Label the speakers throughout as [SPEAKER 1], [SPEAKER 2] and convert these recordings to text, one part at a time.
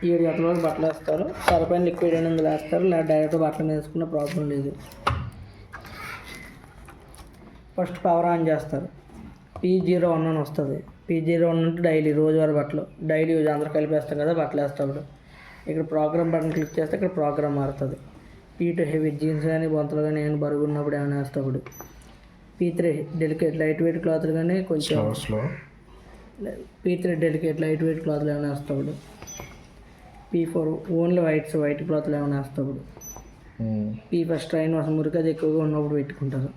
[SPEAKER 1] 7 జతల వరకు బట్టలు వేస్తారు. సరిపైన లిక్విడ్ అనేది వేస్తారు, లేదా డైరెక్ట్ బట్టలు వేసుకునే ప్రాబ్లం లేదు. ఫస్ట్ పవర్ ఆన్ చేస్తారు. P01 అని వస్తుంది. P01 అంటే డైలీ రోజువారీ బట్టలు, డైలీ యూజ్ అందరూ కలిపేస్తాం కదా బట్టలు వేస్తాడు. ఇక్కడ ప్రోగ్రామ్ బటన్ క్లిక్ చేస్తే ఇక్కడ ప్రోగ్రామ్ మారుతుంది. P2 హెవీ జీన్స్ కానీ బొంతలు కానీ ఏమైనా బరువు ఉన్నప్పుడు ఏమైనా వేస్తాడు. P3 డెలికేట్ లైట్ వెయిట్ క్లాత్లు కానీ కొంచెం P3 డెలికేట్ లైట్ వెయిట్ క్లాత్లు ఏమైనా వేస్తాడు. P4 ఓన్లీ వైట్ క్లాత్లు ఏమైనా వేస్తాడు. P5 స్ట్రైన్ వాసన మురికి ఎక్కువగా ఉన్నప్పుడు పెట్టుకుంటారు.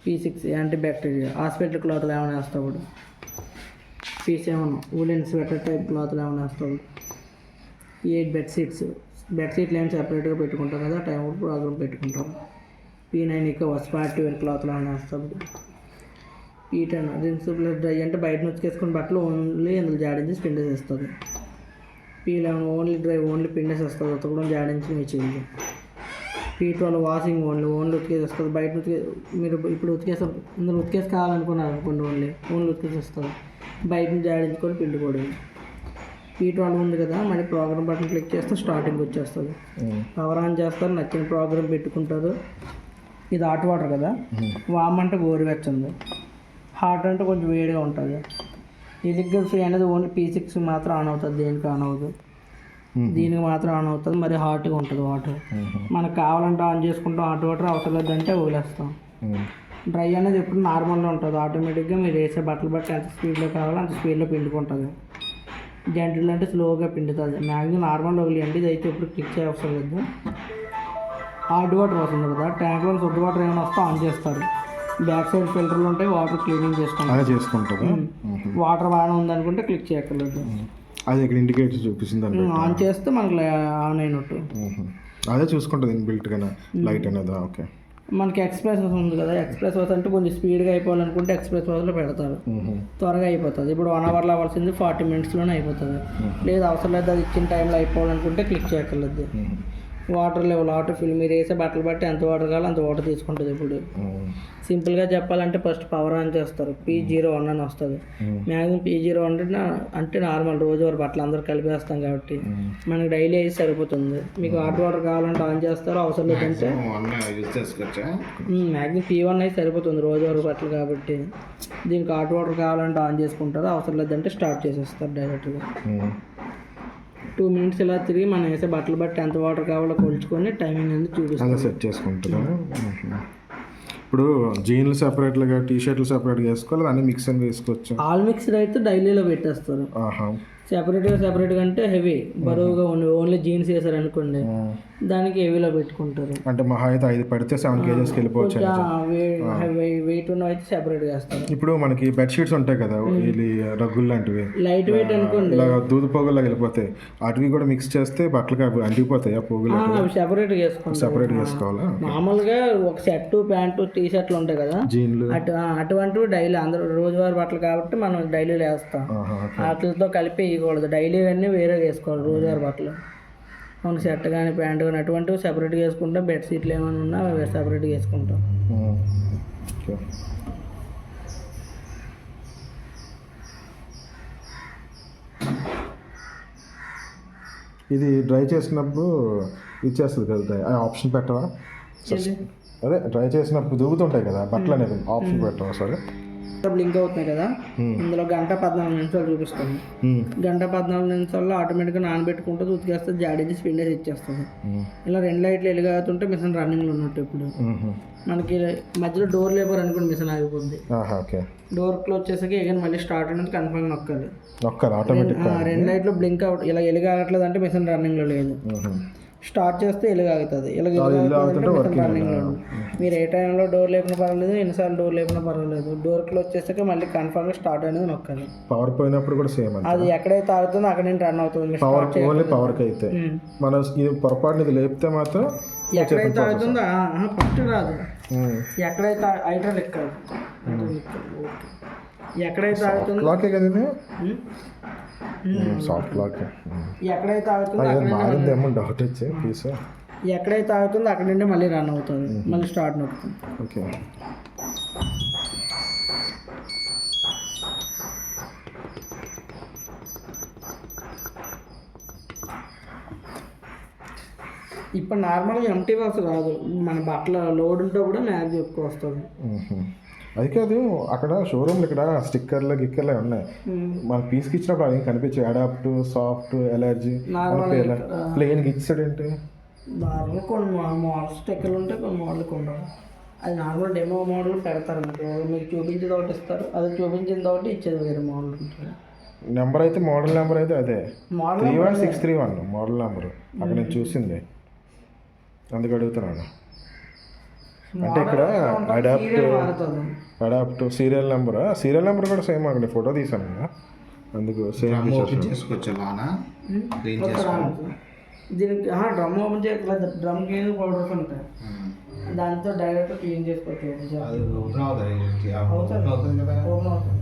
[SPEAKER 1] P6 యాంటీ బ్యాక్టీరియా హాస్పిటల్ క్లాత్లు ఏమైనా వేస్తాడు. P7 వూలెన్ స్వెటర్ టైప్ క్లాత్లు ఏమైనా వేస్తాడు. P8 బెడ్షీట్లు ఏమైనా సెపరేట్గా పెట్టుకుంటాం కదా టైం ప్రోగ్రామ్ పెట్టుకుంటాం. P9 ఎక్కువ స్పార్టీ వేర్ క్లాత్లు ఏమైనా వేస్తాడు. P10 రిన్స్ ప్లస్ డ్రై అంటే బయట ఉతికేసుకుని బట్టలు ఓన్లీ ఇందులో జాడించి పిండేసి వేస్తుంది. P11 ఓన్లీ డ్రై ఓన్లీ పిండేసి వస్తుంది, ఉతకడం జాడించి మీ చేయాలి. P12 వాషింగ్ ఓన్లీ ఉతికేసి వస్తుంది. బయట మీరు ఇప్పుడు ఇందులో ఉతికేసి కావాలనుకున్నారు అనుకోండి ఓన్లీ ఉతికేసి వస్తుంది, బయట జాడించుకొని పిండుకోవడం. P12 ఉంది కదా, మళ్ళీ ప్రోగ్రామ్ బటన్ క్లిక్ చేస్తే స్టార్టింగ్ వచ్చేస్తుంది. పవర్ ఆన్ చేస్తారు, నచ్చిన ప్రోగ్రామ్ పెట్టుకుంటారు. ఇది హాట్ వాటర్ కదా, వామ్ అంటే గోరువెచ్చంది, హాట్ అంటే కొంచెం వేడిగా ఉంటుంది. లిక్విడ్ ఫ్రీ అనేది ఓన్లీ P6 మాత్రం ఆన్ అవుతుంది, దేనికి ఆన్ అవుతుంది, దీనికి మాత్రం ఆన్ అవుతుంది. మరి హాట్గా ఉంటుంది వాటర్. మనకు కావాలంటే ఆన్ చేసుకుంటాం, హాట్ వాటర్ అవసరం లేదంటే వదిలేస్తాం. డ్రై అనేది ఎప్పుడు నార్మల్గా ఉంటుంది, ఆటోమేటిక్గా మీరు వేసే బట్టలు బట్టి ఎంత స్పీడ్లో కావాలో అంత స్పీడ్లో పిండుకుంటుంది. జెంటిల్ అంటే స్లోగా పిండుతుంది. మ్యాక్సిమం నార్మల్గా వదిలేయండి, ఇది అయితే ఇప్పుడు క్లిక్ చేయ అవసరం లేదు. హాట్ వాటర్ వస్తుంది కదా, ట్యాంక్లో శుద్ధ వాటర్ ఏమైనా వస్తే ఆన్ చేస్తారు. బ్యాక్ సైడ్ ఫిల్టర్లు ఉంటాయి, వాటర్ క్లీనింగ్ చేసుకుంటారు. వాటర్ బాగానే ఉందనుకుంటే క్లిక్ చేయక్కర్లేదు,
[SPEAKER 2] అది ఇక్కడ ఇండికేటర్ చూపిస్తుంది.
[SPEAKER 1] ఆన్ చేస్తే మనకి ఆన్ అయినట్టు
[SPEAKER 2] అదే చూసుకుంటుంది ఇన్బిల్ట్గా లైట్ అనేది. ఓకే,
[SPEAKER 1] మనకి ఎక్స్ప్రెస్ ఉంది కదా, ఎక్స్ప్రెస్ వాస్ అంటే కొంచెం స్పీడ్గా అయిపోవాలనుకుంటే ఎక్స్ప్రెస్ వాస్లో పెడతారు, త్వరగా అయిపోతుంది. ఇప్పుడు 1 అవర్లో అవ్వాల్సింది 40 మినిట్స్లోనే అయిపోతుంది. లేదు అవసరం లేదు, అది ఇచ్చిన టైంలో అయిపోవాలనుకుంటే క్లిక్ చేయక్కర్లేదు. వాటర్ లెవెల్ వాటర్ ఫిల్ మీరు వేసే బట్టలు బట్టి ఎంత వాటర్ కావాలో అంత వాటర్ తీసుకుంటుంది. ఇప్పుడు సింపుల్గా చెప్పాలంటే ఫస్ట్ పవర్ ఆన్ చేస్తారు. P01 అని వస్తుంది. మ్యాక్సిమం P01 అంటే నార్మల్ రోజువారీ బట్టలు అందరూ కలిపేస్తాం కాబట్టి మనకి డైలీ అయితే సరిపోతుంది. మీకు హాట్ వాటర్ కావాలంటే ఆన్ చేస్తారు, అవసరం లేదంటే మ్యాక్సిమం P1 అయితే సరిపోతుంది రోజువారీ బట్టలు కాబట్టి. దీనికి హాట్ వాటర్ కావాలంటే ఆన్ చేసుకుంటారు, అవసరం లేదంటే స్టార్ట్ చేసేస్తారు డైరెక్ట్గా. 2 మినిట్స్ ఇలా తిరిగి మనం వేసే బట్టలు బట్టి ఎంత వాటర్ కావాలో కొలుచుకొని టైమింగ్ అనేది చూపిస్తాం,
[SPEAKER 2] సెట్ చేసుకుంటారు. ఇప్పుడు జీన్లు సెపరేట్గా టీషర్ట్లు సెపరేట్గా వేసుకోవాలి, అన్ని మిక్స్ అని వేసుకోవచ్చు.
[SPEAKER 1] ఆల్ మిక్స్డ్ అయితే డైలీలో పెట్టేస్తారు. సెపరేట్గా అంటే హెవీ బరువుగా ఓన్లీ జీన్స్ వేసారు అనుకోండి, దానికి హెవీలో పెట్టుకుంటారు.
[SPEAKER 2] అంటే మహా అయితే 5 పడితే 7 kgs వెళ్ళిపోవచ్చు.
[SPEAKER 1] వెయిట్ ఉన్న అయితే సెపరేట్గా వేస్తారు.
[SPEAKER 2] ఇప్పుడు మనకి బెడ్షీట్స్ ఉంటాయి కదా, ఇది రగ్గులు లాంటివి
[SPEAKER 1] లైట్ వెయిట్ అనుకోండి,
[SPEAKER 2] ఇలా దూది పోగులా వెళ్ళిపోతాయి, అవి కూడా మిక్స్ చేస్తే బట్టలకి అవి అంటిపోతాయి. ఆ పోగులు
[SPEAKER 1] అవి సెపరేట్గా వేసుకోవాలా. మామూలుగా ఒక షర్టు ప్యాంటు టీ షర్ట్లు ఉంటాయి కదా
[SPEAKER 2] జీన్లు,
[SPEAKER 1] అటువంటివి డైలీ అందరూ రోజువారీ బట్టలు కాబట్టి మనం డైలీ వేస్తాం. వాటితో కలిపి వేయకూడదు, డైలీ అన్నీ వేరే వేసుకోవాలి రోజువారీ బట్టలు. అవును, షర్ట్ కానీ ప్యాంటు కానీ అటువంటివి సెపరేట్గా వేసుకుంటాం. బెడ్షీట్లు ఏమైనా ఉన్నా సెపరేట్గా వేసుకుంటాం.
[SPEAKER 2] ఇది డ్రై చేసినప్పుడు ఇచ్చేస్తుంది కదా, ఆప్షన్ పెట్టవా? అదే డ్రై చేసినప్పుడు దూగుతుంటాయి కదా బట్టలు అనేది, ఆప్షన్ పెట్టవా? సరే,
[SPEAKER 1] బ్లింక్ అవుతున్నాయి కదా, ఇందులో 1:14 నిమిషాలు చూపిస్తుంది. 1:14 నిమిషాల్లో ఆటోమేటిక్గా నానబెట్టుకుంటే ఉతికేస్తే జాడించి స్పిన్నేసి ఇచ్చేస్తుంది. ఇలా 2 లైట్లు వెలుగుతుంటే మిషన్ రన్నింగ్లో ఉన్నట్టు. ఇప్పుడు మనకి మధ్యలో డోర్ లేపర్ అనుకోండి, మిషన్ ఆగిపోద్ది. డోర్ క్లోజ్ చేసాక ఎగైన్ మళ్ళీ స్టార్ట్ అనేది కన్ఫర్మ్ నొక్కాలి. 2 లైట్లు బ్లింక్ అవుట్ ఇలా వెలుగట్లేదు అంటే మిషన్ రన్నింగ్లో లేదు. స్టార్ట్ చేస్తే ఎలుగాగుతుంది, రన్నింగ్లో. మీరు ఏ టైంలో డోర్ లేపినా పర్వాలేదు, ఎన్నిసార్లు డోర్ లేపినా పర్వాలేదు, డోర్ క్లోజ్ చేసాక మళ్ళీ కన్ఫర్మ్గా స్టార్ట్ అనేది నొక్కాలి.
[SPEAKER 2] పవర్ పోయినప్పుడు కూడా సేమ్,
[SPEAKER 1] అది ఎక్కడైతే ఆగుతుందో అక్కడ నుంచి రన్ అవుతుంది.
[SPEAKER 2] పవర్కి అయితే మనం పొరపాటున ఇది లేపితే మాత్రం
[SPEAKER 1] ఎక్కడైతే ఆగుతుందో ఫస్ట్ రాదు, ఎక్కడైతే హైడ్రాలిక్ కాదు, ఎక్కడైతే ఆగుతుందో
[SPEAKER 2] సాఫ్ట్ లాక్,
[SPEAKER 1] ఎక్కడైతే ఆగుతుందో
[SPEAKER 2] మారిందేమో డౌట్ వచ్చే పీస్,
[SPEAKER 1] ఎక్కడైతే ఆగుతుందో అక్కడ నుండి మళ్ళీ రన్ అవుతుంది, మళ్ళీ స్టార్ట్ నొక్కుతుంది.
[SPEAKER 2] ఓకే,
[SPEAKER 1] ఇప్పుడు నార్మల్గా ఎంటీ బాక్స్ రాదు, మన బట్టల లోడ్ ఉంటే కూడా మ్యాగ్ ఎక్కువ వస్తుంది.
[SPEAKER 2] అది కాదు, అక్కడ షోరూమ్లు ఇక్కడ స్టిక్కర్లు గిక్కర్లు ఉన్నాయి, మన పీస్కి ఇచ్చినప్పుడు అవి కనిపించాయి. అడాప్ట్, సాఫ్ట్, ఎలర్జీ, ప్లెయిన్ ఇచ్చాడు ఏంటి?
[SPEAKER 1] నార్మల్ కొన్ని మోడల్స్ స్టిక్కర్లు ఉంటాయి, కొన్ని మోడల్కి ఉండవు. అది నార్మల్ డెమో మోడల్ పెడతారు, మీకు చూపించేది ఒకటి ఇస్తారు, అది చూపించిన ఒకటి ఇచ్చేది వేరే మోడల్ ఉంటుంది.
[SPEAKER 2] నెంబర్ అయితే మోడల్ నెంబర్ అయితే అదే
[SPEAKER 1] మోడల్
[SPEAKER 2] 31631 మోడల్ నెంబర్ అక్కడ నేను చూసింది, అందుకు అడుగుతున్నాను. అంటే ఇక్కడ అడాప్ట్ సీరియల్ నెంబర్ కూడా సేమ్ అక్కడ ఫోటో తీసాను కదా, అందుకు సేమ్
[SPEAKER 3] చేసుకోవచ్చు.
[SPEAKER 1] దీనికి డ్రమ్ ఓపెన్ చేయట్లేదు, డ్రమ్ క్లీన్ పౌడర్స్ ఉంటాయి, దాంతో డైరెక్ట్ క్లీన్ చేసుకోవచ్చు.
[SPEAKER 3] అది ఓపెన్ అవుతుంది.